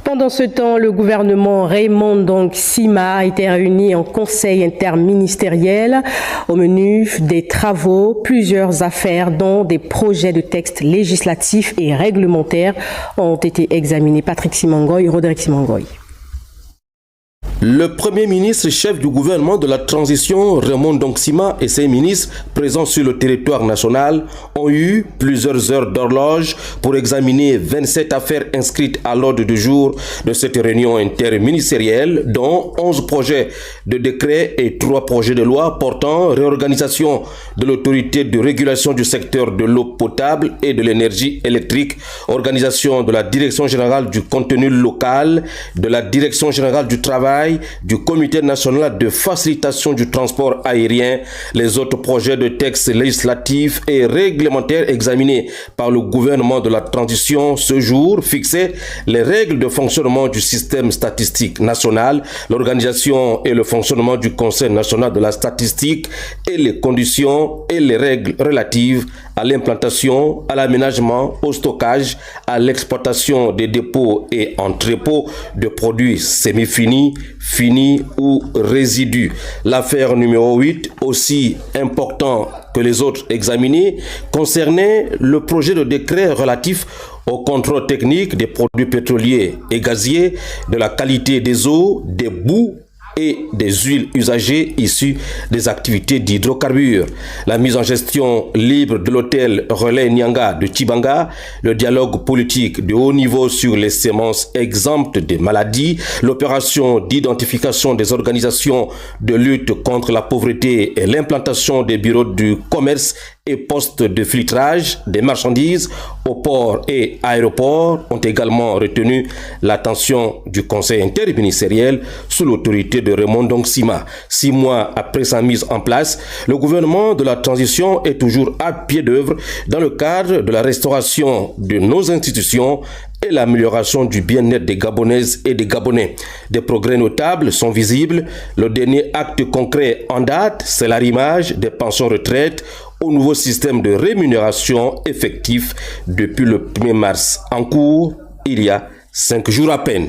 Pendant ce temps, le gouvernement Raymond Sima a été réuni en conseil interministériel. Au menu des travaux, plusieurs affaires dont des projets de textes législatifs et réglementaires ont été examinés. Patrick Simangoy, Roderick Simangoy. Le Premier ministre chef du gouvernement de la transition, Raymond Sima, et ses ministres présents sur le territoire national ont eu plusieurs heures d'horloge pour examiner 27 affaires inscrites à l'ordre du jour de cette réunion interministérielle, dont 11 projets de décret et 3 projets de loi portant réorganisation de l'autorité de régulation du secteur de l'eau potable et de l'énergie électrique, organisation de la Direction générale du contenu local, de la Direction générale du travail, du Comité national de facilitation du transport aérien, les autres projets de textes législatifs et réglementaires examinés par le gouvernement de la transition ce jour fixaient les règles de fonctionnement du système statistique national, l'organisation et le fonctionnement du Conseil national de la statistique et les conditions et les règles relatives à l'implantation, à l'aménagement, au stockage, à l'exploitation des dépôts et entrepôts de produits semi-finis, finis ou résidus. L'affaire numéro 8, aussi important que les autres examinés, concernait le projet de décret relatif au contrôle technique des produits pétroliers et gaziers, de la qualité des eaux, des boues et des huiles usagées issues des activités d'hydrocarbures, la mise en gestion libre de l'hôtel Relais Nyanga de Tchibanga, le dialogue politique de haut niveau sur les semences exemptes des maladies, l'opération d'identification des organisations de lutte contre la pauvreté et l'implantation des bureaux du commerce et postes de filtrage des marchandises aux ports et aéroports ont également retenu l'attention du Conseil interministériel sous l'autorité de Raymond Sima. 6 mois après sa mise en place, le gouvernement de la transition est toujours à pied d'œuvre dans le cadre de la restauration de nos institutions et l'amélioration du bien-être des Gabonaises et des Gabonais. Des progrès notables sont visibles. Le dernier acte concret en date, c'est l'arrimage des pensions retraite au nouveau système de rémunération effectif depuis le 1er mars. En cours, il y a 5 jours à peine.